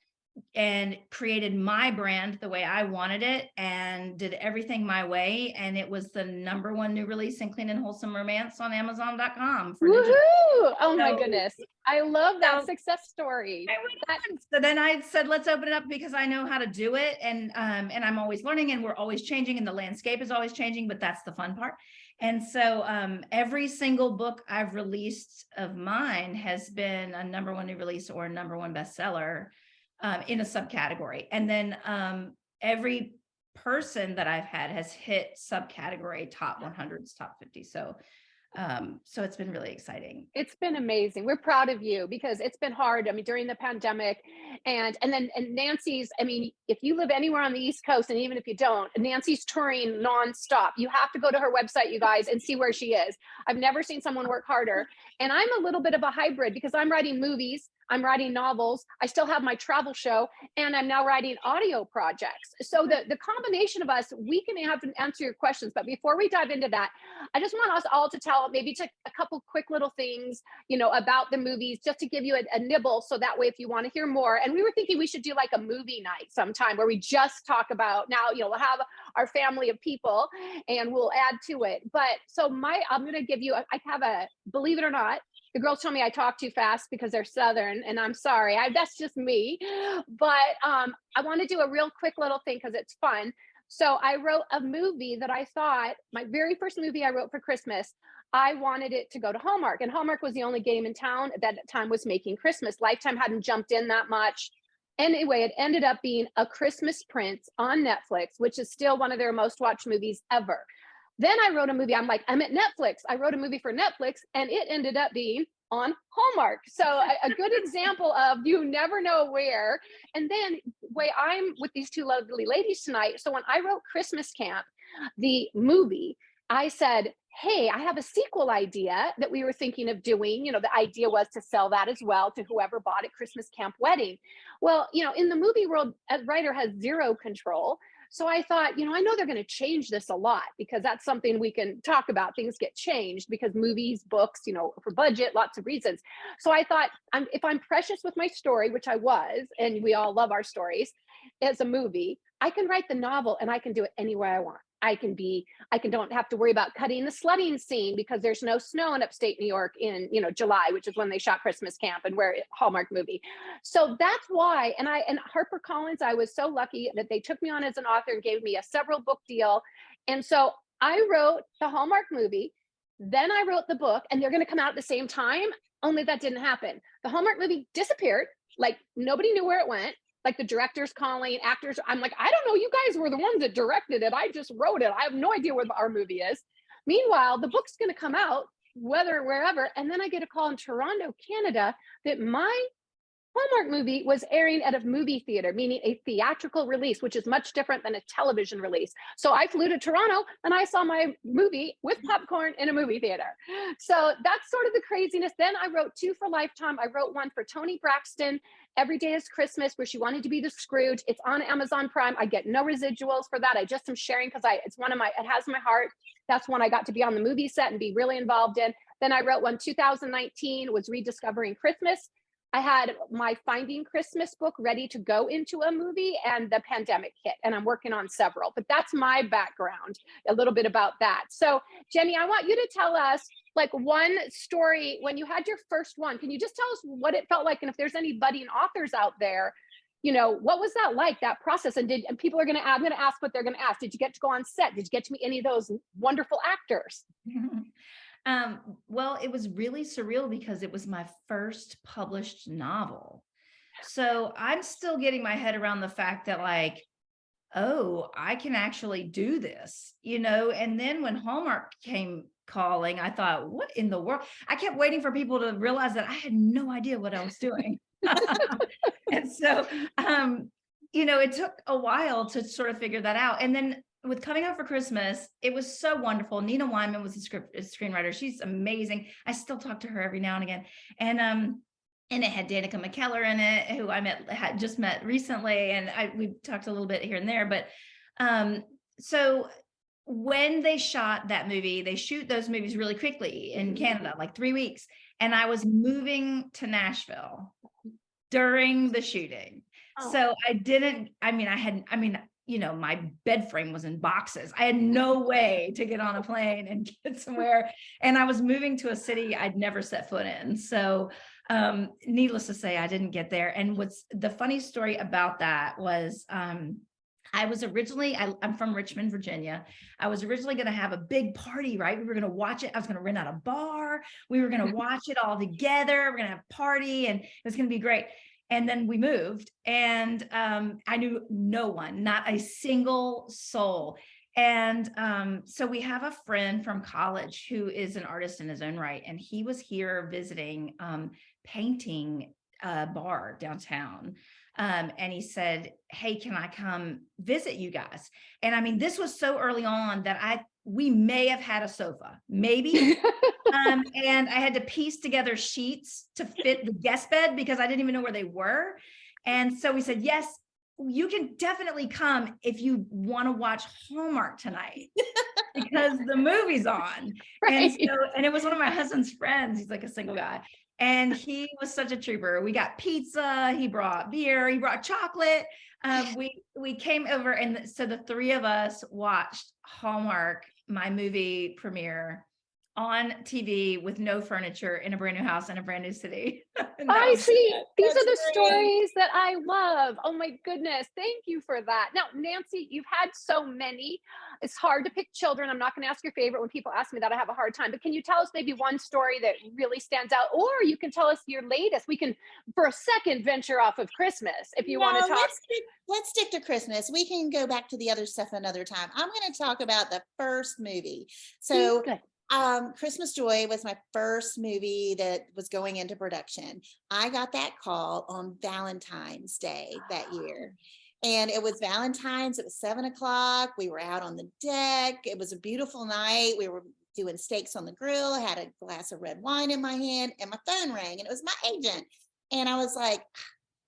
and created my brand the way I wanted it and did everything my way. And it was the #1 new release in clean and wholesome romance on Amazon.com. Oh my goodness. I love that success story. So then I said, let's open it up because I know how to do it. And I'm always learning and we're always changing and the landscape is always changing, but that's the fun part. And so every single book I've released of mine has been a #1 new release or a #1 bestseller in a subcategory. And then every person that I've had has hit subcategory top 100s, top 50. So it's been really exciting. It's been amazing. We're proud of you because it's been hard. I mean, during the pandemic and Nancy's, I mean, if you live anywhere on the East Coast, and even if you don't, Nancy's touring nonstop. You have to go to her website, you guys, and see where she is. I've never seen someone work harder. And I'm a little bit of a hybrid because I'm writing movies, I'm writing novels, I still have my travel show, and I'm now writing audio projects. So the combination of us, we can have to answer your questions. But before we dive into that, I just want us all to tell maybe a couple quick little things, about the movies, just to give you a nibble. So that way, if you want to hear more, and we were thinking we should do like a movie night sometime where we just talk about, now, we'll have our family of people and we'll add to it. But so I'm going to give you, I have believe it or not, the girls tell me I talk too fast because they're Southern, and I'm sorry. That's just me. But I want to do a real quick little thing because it's fun. So I wrote a movie that I thought, my very first movie I wrote for Christmas, I wanted it to go to Hallmark. And Hallmark was the only game in town at that time was making Christmas. Lifetime hadn't jumped in that much. Anyway, it ended up being A Christmas Prince on Netflix, which is still one of their most watched movies ever. Then I wrote a movie. I'm like, I'm at Netflix. I wrote a movie for Netflix and it ended up being on Hallmark. So a good example of you never know where. And then way I'm with these two lovely ladies tonight. So when I wrote Christmas Camp, the movie, I said, hey, I have a sequel idea that we were thinking of doing. The idea was to sell that as well to whoever bought it, Christmas Camp Wedding. Well, in the movie world, a writer has zero control. So I thought, I know they're going to change this a lot because that's something we can talk about. Things get changed because movies, books, for budget, lots of reasons. So I thought, if I'm precious with my story, which I was, and we all love our stories, as a movie. I can write the novel and I can do it any way I want. Don't have to worry about cutting the sledding scene because there's no snow in upstate New York in, July, which is when they shot Christmas Camp and where Hallmark movie. So that's why, and HarperCollins, I was so lucky that they took me on as an author and gave me a several book deal. And so I wrote the Hallmark movie, then I wrote the book, and they're going to come out at the same time. Only that didn't happen. The Hallmark movie disappeared. Like nobody knew where it went. Like the director's calling, actors. I'm like, I don't know. You guys were the ones that directed it. I just wrote it. I have no idea where our movie is. Meanwhile, the book's going to come out, wherever. And then I get a call in Toronto, Canada, that my Hallmark movie was airing at a movie theater, meaning a theatrical release, which is much different than a television release. So I flew to Toronto and I saw my movie with popcorn in a movie theater. So that's sort of the craziness. Then I wrote 2 for Lifetime. I wrote one for Toni Braxton, Every Day is Christmas, where she wanted to be the Scrooge. It's on Amazon Prime. I get no residuals for that. I just am sharing because it has my heart. That's one I got to be on the movie set and be really involved in. Then I wrote one 2019, was Rediscovering Christmas. I had my Finding Christmas book ready to go into a movie and the pandemic hit, and I'm working on several, but that's my background, a little bit about that. So Jenny, I want you to tell us like one story when you had your first one. Can you just tell us what it felt like? And if there's any budding authors out there, what was that like, that process? And people are I'm going to ask what they're going to ask. Did you get to go on set? Did you get to meet any of those wonderful actors? Well, it was really surreal because it was my first published novel. So I'm still getting my head around the fact that like, oh, I can actually do this, and then when Hallmark came calling, I thought, what in the world? I kept waiting for people to realize that I had no idea what I was doing. And so, it took a while to sort of figure that out. And then with Coming Home for Christmas, it was so wonderful. Nina Wyman was a screenwriter. She's amazing. I still talk to her every now and again. And it had Danica McKellar in it, who I had just met recently. And we talked a little bit here and there. But so when they shot that movie, they shoot those movies really quickly in Canada, like 3 weeks. And I was moving to Nashville during the shooting. Oh. So my bed frame was in boxes. I had no way to get on a plane and get somewhere. And I was moving to a city I'd never set foot in. So needless to say, I didn't get there. And what's the funny story about that was I was originally, I'm from Richmond, Virginia. I was originally going to have a big party, right? We were going to watch it. I was going to rent out a bar. We were going to watch it all together. We're going to have a party and it was going to be great. And then we moved and I knew no one, not a single soul. And so we have a friend from college who is an artist in his own right. And he was here visiting, painting a bar downtown. And he said, hey, can I come visit you guys? And this was so early on that we may have had a sofa, maybe. And I had to piece together sheets to fit the guest bed because I didn't even know where they were. And so we said, yes, you can definitely come if you want to watch Hallmark tonight because the movie's on. Right. And it was one of my husband's friends. He's like a single guy. And he was such a trooper. We got pizza. He brought beer. He brought chocolate. We came over. And so the 3 of us watched Hallmark, my movie premiere, on TV with no furniture in a brand new house in a brand new city. I see. These are the stories that I love. Oh my goodness. Thank you for that. Now, Nancy, you've had so many. It's hard to pick children. I'm not going to ask your favorite. When people ask me that, I have a hard time. But can you tell us maybe one story that really stands out? Or you can tell us your latest. We can, for a second, venture off of Christmas if you want to talk. Let's stick to Christmas. We can go back to the other stuff another time. I'm going to talk about the first movie. So good. Christmas Joy was my first movie that was going into production. I got that call on Valentine's Day that year. And it was Valentine's. It was 7:00. We were out on the deck. It was a beautiful night. We were doing steaks on the grill. I had a glass of red wine in my hand and my phone rang and it was my agent. And I was like,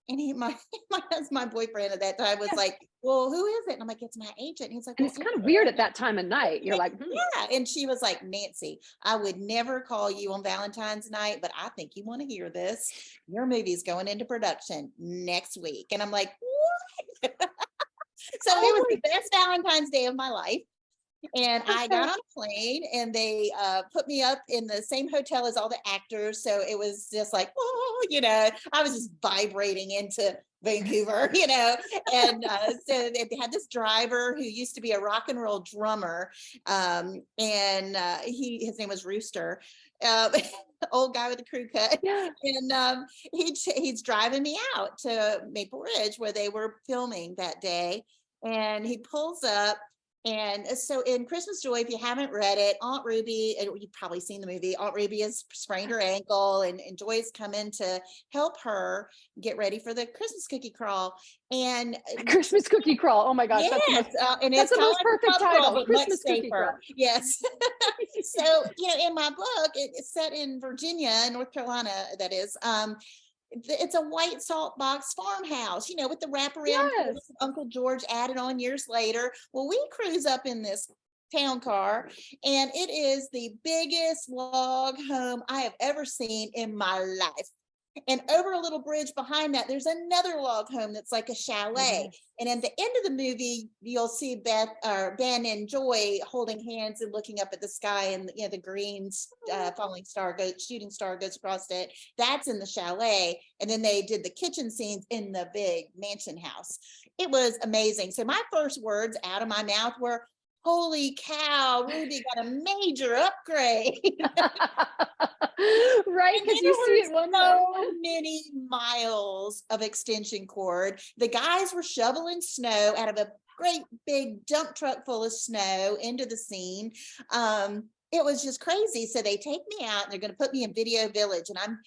and my boyfriend at that time was like, well, who is it? And I'm like, it's my agent. And he's like, well, it's kind of weird at that time of night. You're like, yeah. And she was like, Nancy, I would never call you on Valentine's night, but I think you want to hear this. Your movie's going into production next week. And I'm like, what? So it was the best Valentine's Day of my life. And I got on a plane and they put me up in the same hotel as all the actors. So it was just like, oh, I was just vibrating into Vancouver, and so they had this driver who used to be a rock and roll drummer. And his name was Rooster, old guy with a crew cut. Yeah. And he's driving me out to Maple Ridge where they were filming that day. And he pulls up. And so in Christmas Joy, if you haven't read it, Aunt Ruby, and you've probably seen the movie, Aunt Ruby has sprained her ankle and Joy has come in to help her get ready for the Christmas cookie crawl. And Christmas cookie crawl. Oh my gosh. yes, and that's it's the most perfect title. but Christmas much cookie crawl. safer. Yes. So, in my book, it's set in Virginia, North Carolina, that is. It's a white salt box farmhouse, with the wraparound Uncle George added on years later. Well, we cruise up in this town car and it is the biggest log home I have ever seen in my life. And over a little bridge behind that, there's another log home that's like a chalet. And at the end of the movie, you'll see Ben and Joy holding hands and looking up at the sky, and the green shooting star goes across it. That's in the chalet. And then they did the kitchen scenes in the big mansion house. It was amazing. So my first words out of my mouth were, "Holy cow, Ruby got a major upgrade." Right, because you see it one so many miles of extension cord. The guys were shoveling snow out of a great big dump truck full of snow into the scene. It was just crazy. So they take me out and they're going to put me in Video Village. And I'm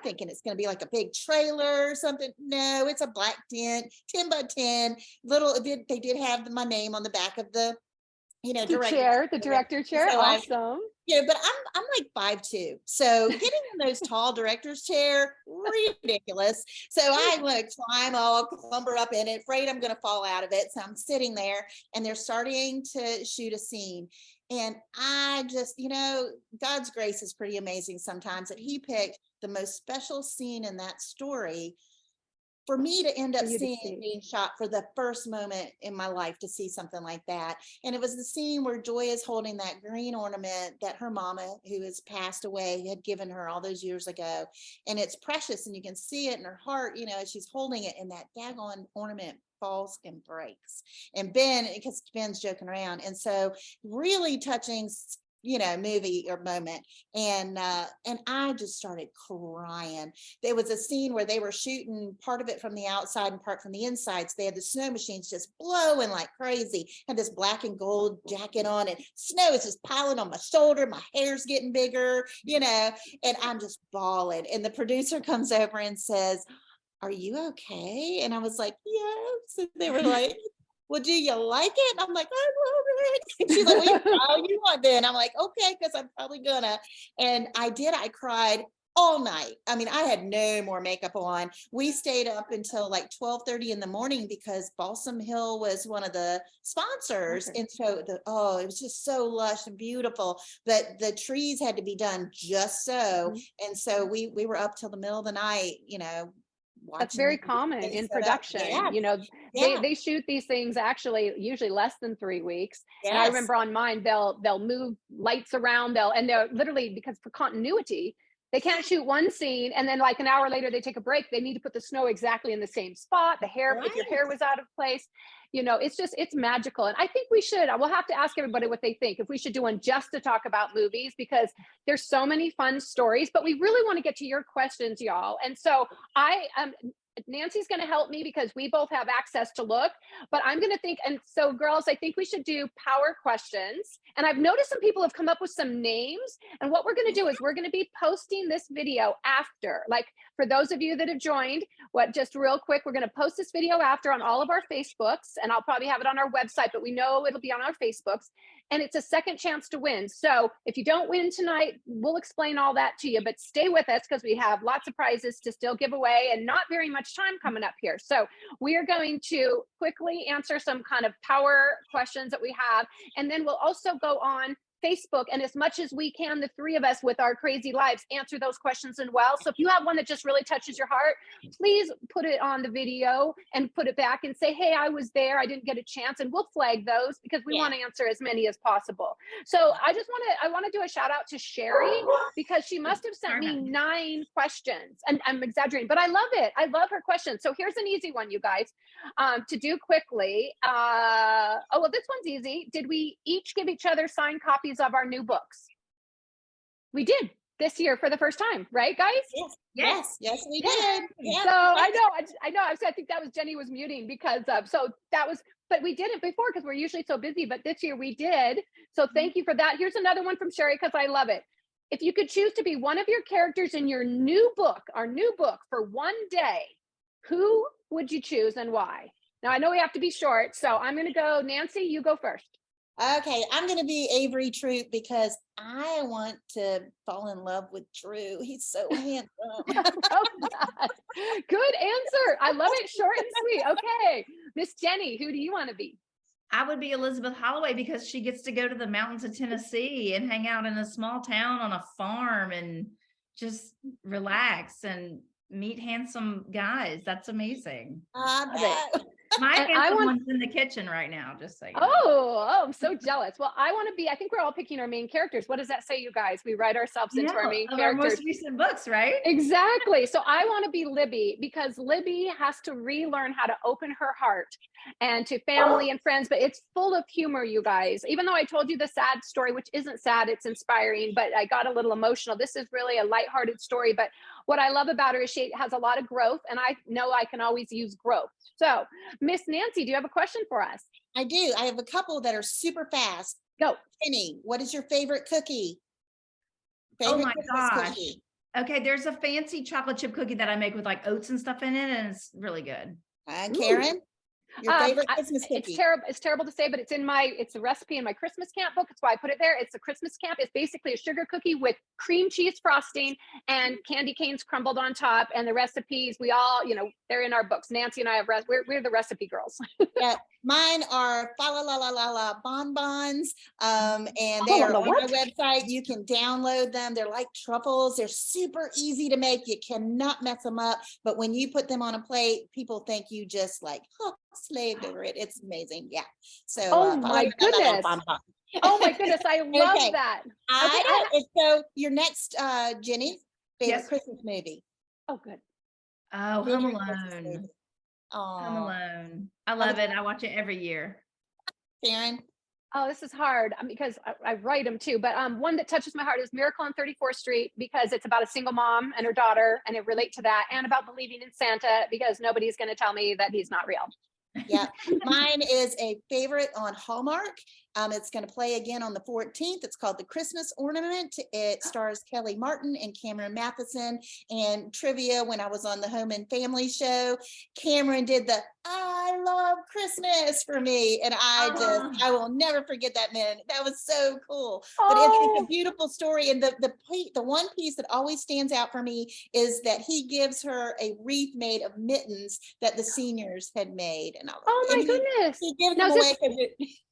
thinking it's going to be like a big trailer or something. No, it's a black tent, 10 by 10. They did have my name on the back of the director chair. So awesome. But I'm like 5'2", so getting in those tall director's chair, ridiculous. So I like clamber up in it, afraid I'm going to fall out of it. So I'm sitting there, and they're starting to shoot a scene, and I just, God's grace is pretty amazing sometimes that He picked the most special scene in that story for me to end up seeing being shot for the first moment in my life, to see something like that. And it was the scene where Joy is holding that green ornament that her mama, who has passed away, had given her all those years ago. And it's precious, and you can see it in her heart, as she's holding it, and that daggone ornament falls and breaks. And because Ben's joking around. And so really touching movie or moment. And I just started crying. There was a scene where they were shooting part of it from the outside and part from the inside. So they had the snow machines just blowing like crazy. Had this black and gold jacket on, and snow is just piling on my shoulder. My hair's getting bigger, and I'm just bawling. And the producer comes over and says, "Are you okay?" And I was like, "Yes." And they were like, "Well, do you like it?" And I'm like, "I love it." And she's like, "Well, you want then?" I'm like, "Okay," because I'm probably gonna. And I did. I cried all night. I mean, I had no more makeup on. We stayed up until like 12:30 in the morning because Balsam Hill was one of the sponsors. Okay. And so it was just so lush and beautiful. But the trees had to be done just so. Mm-hmm. And so we were up till the middle of the night, That's very common in production. Yeah. They shoot these things actually usually less than 3 weeks. Yes. And I remember on mine, they'll move lights around. They're literally, because for continuity, they can't shoot one scene and then like an hour later they take a break. They need to put the snow exactly in the same spot. The hair, right. If your hair was out of place, it's magical. And I think we'll have to ask everybody what they think, if we should do one just to talk about movies, because there's so many fun stories, but we really want to get to your questions, y'all. And so Nancy's going to help me because we both have access to look, but I'm going to think. And so girls, I think we should do power questions. And I've noticed some people have come up with some names. And what we're going to do is we're going to be posting this video after, like for those of you that have joined, just real quick, we're going to post this video after on all of our Facebooks, and I'll probably have it on our website, but we know it'll be on our Facebooks. And it's a second chance to win. So if you don't win tonight, we'll explain all that to you, but stay with us because we have lots of prizes to still give away and not very much time coming up here. So we are going to quickly answer some kind of power questions that we have. And then we'll also go on Facebook, and as much as we can, the three of us with our crazy lives, answer those questions as well. So if you have one that just really touches your heart, please put it on the video and put it back and say, hey, I was there, I didn't get a chance, and we'll flag those because we want to answer as many as possible. So I want to do a shout out to Sherry, because she must have sent me 9 questions, and I'm exaggerating, but I love it. I love her questions. So here's an easy one, you guys, to do quickly. Well, this one's easy. Did we each give each other signed copies of our new books? We did this year for the first time, right, guys? Yes, we did. Yeah. So I know. I think that was Jenny was muting because but we didn't before because we're usually so busy. But this year we did. So thank you for that. Here's another one from Sherry because I love it. If you could choose to be one of your characters in your new book, our new book, for one day, who would you choose and why? Now I know we have to be short, so I'm going to go. Nancy, you go first. Okay, I'm going to be Avery Troop because I want to fall in love with Drew. He's so handsome. Good answer. I love it. Short and sweet. Okay. Miss Jenny, who do you want to be? I would be Elizabeth Holloway because she gets to go to the mountains of Tennessee and hang out in a small town on a farm and just relax and meet handsome guys. That's amazing. My handsome one's in the kitchen right now, just so you know. Oh, I'm so jealous. Well, I think we're all picking our main characters. What does that say, you guys? We write ourselves into our main characters. Our most recent books, right? Exactly. So I want to be Libby because Libby has to relearn how to open her heart and to family and friends, but it's full of humor, you guys. Even though I told you the sad story, which isn't sad, it's inspiring, but I got a little emotional. This is really a lighthearted story, but what I love about her is she has a lot of growth, and I know I can always use growth. So, Miss Nancy, do you have a question for us? I do. I have a couple that are super fast. Go. Jenny, what is your favorite cookie? Oh my gosh. Cookie? Okay, there's a fancy chocolate chip cookie that I make with like oats and stuff in it, and it's really good. Karen? Your favorite Christmas cookie? It's terrible to say, but it's a recipe in my Christmas camp book. That's why I put it there. It's a Christmas camp. It's basically a sugar cookie with cream cheese frosting and candy canes crumbled on top. And the recipes, we all, they're in our books. Nancy and I have, we're the recipe girls. Yeah, mine are fa la la la la la bonbons. And they are on my website. You can download them. They're like truffles. They're super easy to make. You cannot mess them up. But when you put them on a plate, people think you just slaved over it. It's amazing. Yeah. So oh my goodness. Oh my goodness. I love that. So your next Jenny, favorite Christmas movie. Oh, good. Oh, Home Alone. Home Alone. I love it. I watch it every year. Karen. Oh, this is hard because I write them too. But one that touches my heart is Miracle on 34th Street because it's about a single mom and her daughter, and it relates to that, and about believing in Santa because nobody's going to tell me that he's not real. Yeah, mine is a favorite on Hallmark. It's going to play again on the 14th. It's called The Christmas Ornament. It stars Kelly Martin and Cameron Matheson. And trivia, when I was on the Home and Family show, Cameron did the "I love Christmas" for me, and I will never forget that minute. That was so cool. But it's a beautiful story, and the one piece that always stands out for me is that he gives her a wreath made of mittens that the seniors had made, and my goodness, he gives them away because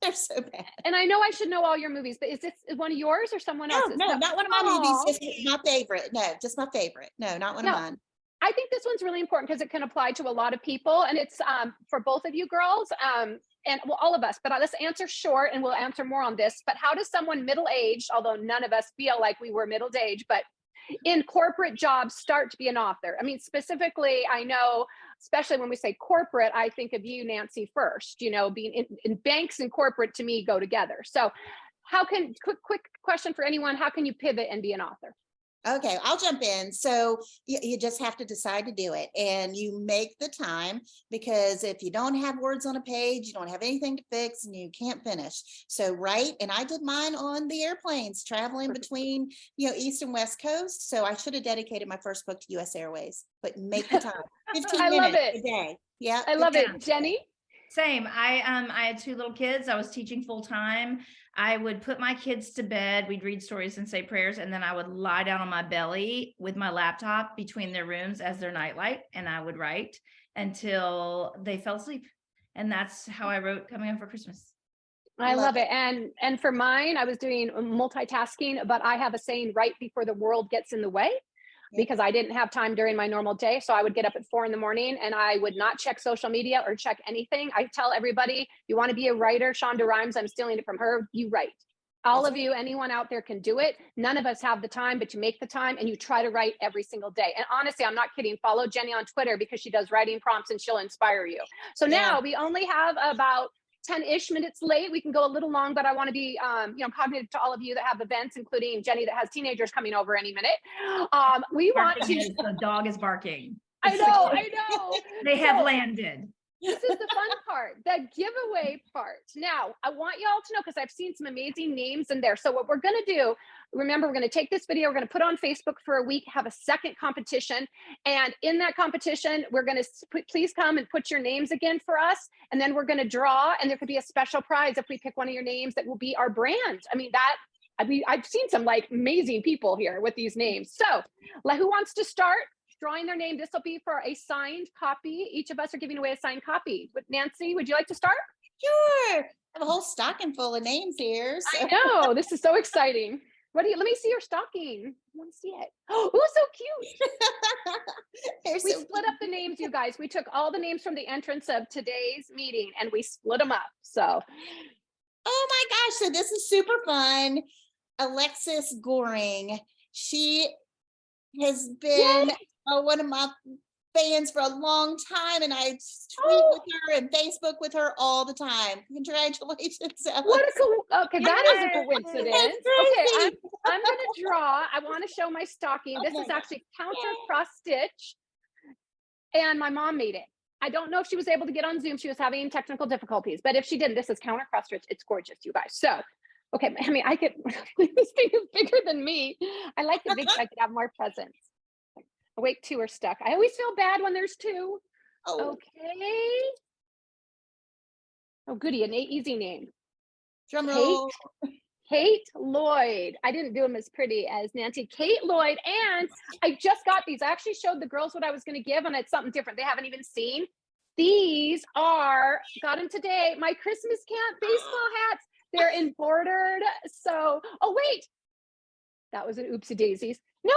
they're so bad. And I know I should know all your movies, but is this one of yours or someone else's? No, not one of my movies. Just my favorite. No, just my favorite. No, not one of mine. I think this one's really important because it can apply to a lot of people, and it's for both of you girls, and all of us. But let's answer short, and we'll answer more on this. But how does someone middle-aged, although none of us feel like we were middle-aged, but in corporate jobs start to be an author? I mean, specifically, I know, especially when we say corporate, I think of you, Nancy, first. Being in banks and corporate to me go together. So quick question for anyone, how can you pivot and be an author? Okay, I'll jump in. So you just have to decide to do it, and you make the time, because if you don't have words on a page, you don't have anything to fix, and you can't finish. So write, and I did mine on the airplanes traveling between East and West Coast. So I should have dedicated my first book to US Airways, but make the time. 15 minutes a day. Yeah, I love it. Jenny? Same. I had 2 little kids. I was teaching full time. I would put my kids to bed. We'd read stories and say prayers. And then I would lie down on my belly with my laptop between their rooms as their nightlight. And I would write until they fell asleep. And that's how I wrote Coming Home for Christmas. I love it. And for mine, I was doing multitasking, but I have a saying, right before the world gets in the way, because I didn't have time during my normal day. So I would get up at 4 a.m. and I would not check social media or check anything. I tell everybody, you want to be a writer, Shonda Rhimes, I'm stealing it from her. You write. All of you, anyone out there can do it. None of us have the time, but you make the time and you try to write every single day. And honestly, I'm not kidding. Follow Jenny on Twitter because she does writing prompts and she'll inspire you. So now we only have about 10-ish minutes late. We can go a little long, but I want to be, cognitive to all of you that have events, including Jenny that has teenagers coming over any minute. We want to. The dog is barking. I know. They have landed. This is the fun part, the giveaway part. Now, I want y'all to know, because I've seen some amazing names in there. So what we're going to do, remember, we're going to take this video, we're going to put it on Facebook for a week, have a second competition. And in that competition, we're going to please come and put your names again for us. And then we're going to draw, and there could be a special prize if we pick one of your names that will be our brand. I've seen some like amazing people here with these names. So who wants to start drawing their name? This will be for a signed copy. Each of us are giving away a signed copy. But Nancy, would you like to start? Sure. I have a whole stocking full of names here. So. I know, this is so exciting. Let me see your stocking. I want to see it. Oh, so cute. We split up the names, you guys. We took all the names from the entrance of today's meeting and we split them up. So. Oh my gosh. So this is super fun. Alexis Goring. She has been one of my fans for a long time, and I tweet with her and Facebook with her all the time. Congratulations, Alex. What a okay, that is a coincidence. Okay, I'm gonna draw. I want to show my stocking. This is actually counter cross stitch, and my mom made it. I don't know if she was able to get on Zoom. She was having technical difficulties, but if she didn't, this is counter cross stitch. It's gorgeous, you guys. So, okay, I mean, I could. This thing is bigger than me. I like it big. I could have more presents. Oh, wait, 2 are stuck. I always feel bad when there's 2. Oh. Okay. Oh, goody, an easy name. Drum roll. Kate Lloyd. I didn't do them as pretty as Nancy. Kate Lloyd. And I just got these. I actually showed the girls what I was going to give, and it's something different. They haven't even seen. These are, got them today, my Christmas camp baseball hats. They're embroidered. So, oh, wait. That was an oopsie daisies. No.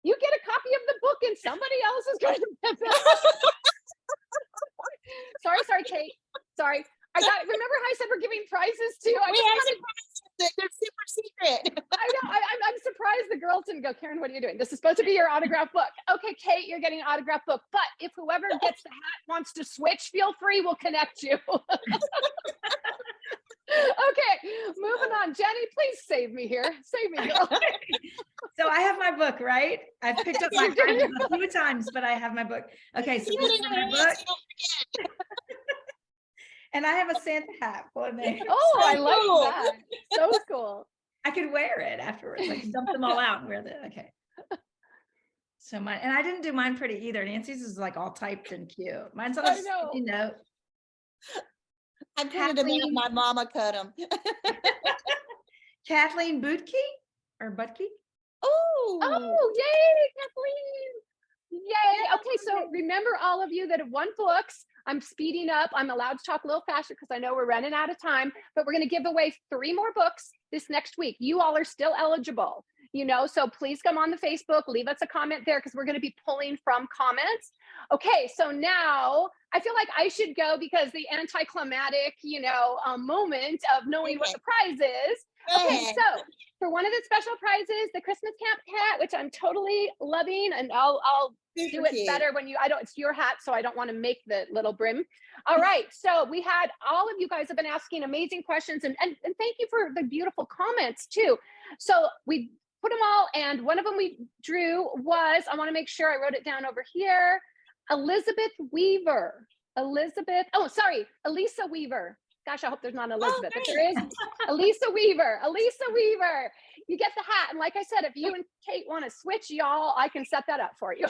You get a copy of the book and somebody else is going to get that. Sorry, Kate. Sorry. Remember how I said we're giving prizes too? They're super secret. I know. I'm surprised the girls didn't go, Karen, what are you doing? This is supposed to be your autograph book. Okay, Kate, you're getting an autograph book. But if whoever gets the hat wants to switch, feel free. We'll connect you. Okay, moving on. Jenny, please save me here. Save me, girl. So I have my book, right? I've picked up my Bible a few times, but I have my book. Okay, so this is my book. And I have a Santa hat for me. Oh, I like that. So cool. I could wear it afterwards, like dump them all out and wear the, okay. So mine, and I didn't do mine pretty either. Nancy's is like all typed and cute. Mine's on a sticky note. I printed them out, my mama cut them. Kathleen Butke or Butke? Oh, yay, Kathleen. Yay. Okay, so remember all of you that have won books. I'm speeding up. I'm allowed to talk a little faster because I know we're running out of time, but we're going to give away 3 more books this next week. You all are still eligible, so please come on the Facebook, leave us a comment there because we're going to be pulling from comments. Okay, so now I feel like I should go because the anticlimactic, moment of knowing what the prize is. Okay, so for one of the special prizes, the Christmas camp hat, which I'm totally loving, and I'll do it better when it's your hat, so I don't want to make the little brim. All right, so we had, all of you guys have been asking amazing questions, and thank you for the beautiful comments too. So we put them all, and one of them we drew was, I want to make sure I wrote it down over here, Elizabeth Weaver. Elisa Weaver. Gosh, I hope there's not an Elizabeth, but there is. Elisa Weaver. You get the hat. And like I said, if you and Kate want to switch, y'all, I can set that up for you.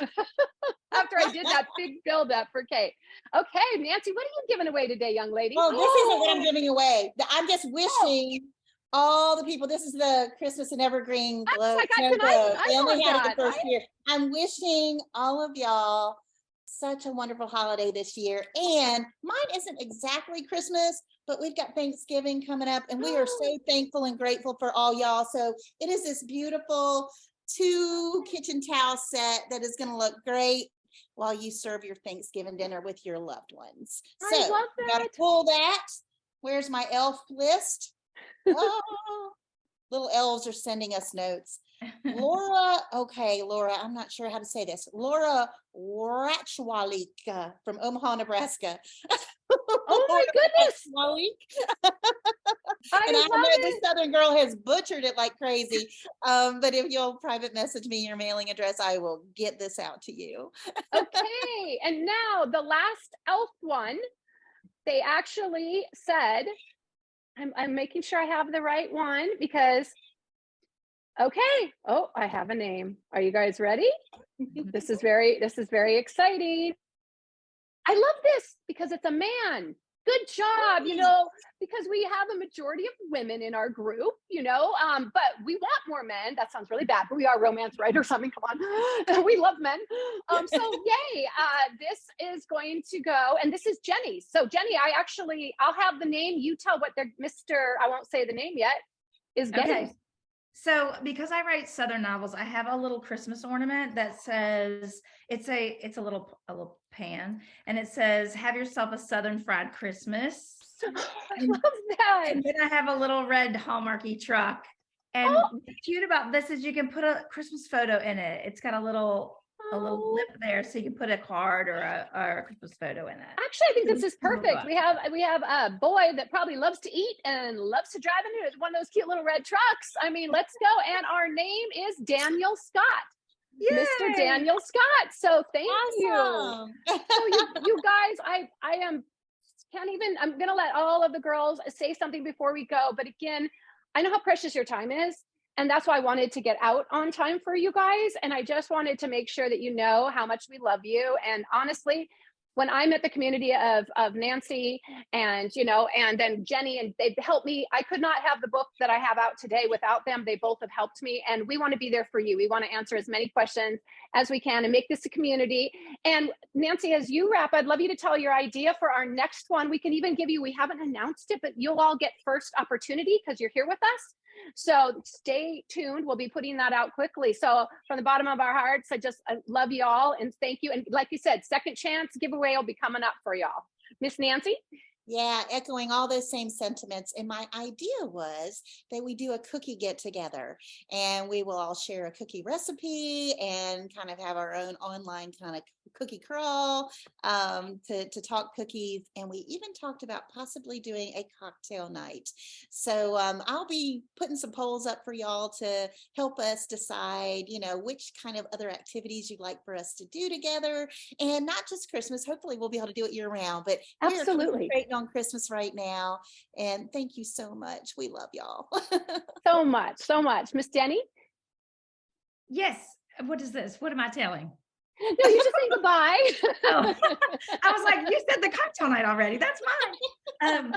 After I did that big build up for Kate. Okay, Nancy, what are you giving away today, young lady? Oh, this isn't what I'm giving away. I'm just wishing all the people, this is the Christmas and Evergreen Glow. They only had it the first year. I'm wishing all of y'all such a wonderful holiday this year. And mine isn't exactly Christmas, but we've got Thanksgiving coming up, and we are so thankful and grateful for all y'all. So it is this beautiful 2 kitchen towel set that is going to look great while you serve your Thanksgiving dinner with your loved ones. I So love you gotta that. pull that. Where's my elf list? Oh, little elves are sending us notes. Laura, okay, Laura, I'm not sure how to say this. Laura Ratchwalik from Omaha, Nebraska. Oh my goodness. Ratchwalik. I And I love know this it. Southern girl has butchered it like crazy. But if you'll private message me your mailing address, I will get this out to you. Okay. And now the last elf one, they actually said, I'm making sure I have the right one because, okay. Oh, I have a name. Are you guys ready? This is very exciting. I love this because it's a man. Good job, because we have a majority of women in our group, but we want more men. That sounds really bad, but we are romance writers. I mean, come on. We love men. So yay. This is going to go, and this is Jenny. So Jenny, I'll have the name. You tell what I won't say the name yet, is getting. Okay. So because I write Southern novels, I have a little Christmas ornament that says, it's a little pan, and it says, "Have yourself a Southern fried Christmas." I love that. And then I have a little red Hallmarky truck. And what's cute about this is you can put a Christmas photo in it. It's got a little lip there, so you can put a card or a Christmas photo in it. Actually, I think this is perfect. We have a boy that probably loves to eat and loves to drive into one of those cute little red trucks. I mean, let's go. And our name is Daniel Scott. Yay! Mr. Daniel Scott. So thank you. So you guys, I'm going to let all of the girls say something before we go. But again, I know how precious your time is. And that's why I wanted to get out on time for you guys. And I just wanted to make sure that you know how much we love you. And honestly, when I met the community of Nancy and then Jenny, and they've helped me, I could not have the book that I have out today without them. They both have helped me, and we want to be there for you. We want to answer as many questions as we can and make this a community. And Nancy, as you wrap, I'd love you to tell your idea for our next one. We can even give you, we haven't announced it, but you'll all get first opportunity because you're here with us. So stay tuned. We'll be putting that out quickly. So from the bottom of our hearts, I love you all and thank you. And like you said, second chance giveaway will be coming up for y'all. Miss Nancy? Yeah, echoing all those same sentiments. And my idea was that we do a cookie get together, and we will all share a cookie recipe and kind of have our own online kind of cookie crawl to talk cookies. And we even talked about possibly doing a cocktail night. So I'll be putting some polls up for y'all to help us decide, which kind of other activities you'd like for us to do together. And not just Christmas. Hopefully we'll be able to do it year round, but absolutely. We're concentrating on Christmas right now. And thank you so much. We love y'all. So much. Miss Jenny? Yes. What is this? What am I telling? No, you're just saying goodbye. Oh. I was like, you said the cocktail night already. That's mine.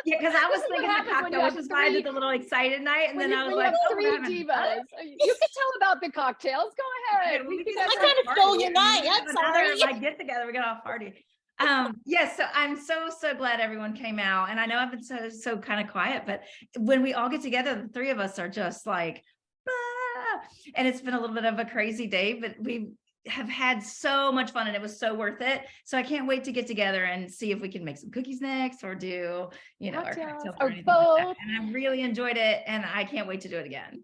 Yeah, because I was thinking the cocktail, which is why I did the little excited night, and then I was like, three divas. You can tell about the cocktails. Go ahead. I kind of stole your night. I'm sorry. Like get together, we got off party. Yes, so I'm so glad everyone came out, and I know I've been so kind of quiet, but when we all get together, the three of us are just like, and it's been a little bit of a crazy day, but we have had so much fun and it was so worth it. So I can't wait to get together and see if we can make some cookies next or do, our cocktails or anything like that. And I really enjoyed it and I can't wait to do it again.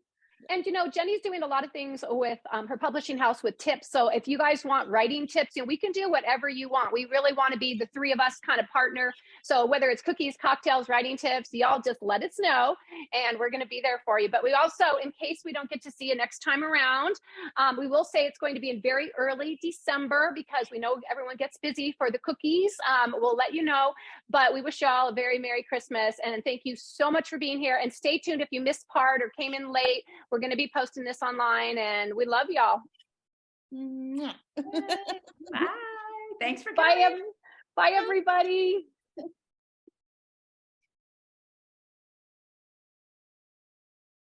And, Jenny's doing a lot of things with her publishing house with tips. So if you guys want writing tips, we can do whatever you want. We really want to be the three of us kind of partner. So whether it's cookies, cocktails, writing tips, y'all just let us know and we're going to be there for you. But we also, in case we don't get to see you next time around, we will say it's going to be in very early December because we know everyone gets busy for the cookies. We'll let you know, but we wish y'all a very Merry Christmas. And thank you so much for being here. And stay tuned if you missed part or came in late. We're going to be posting this online and we love y'all. Bye. Thanks for coming. Bye, everybody.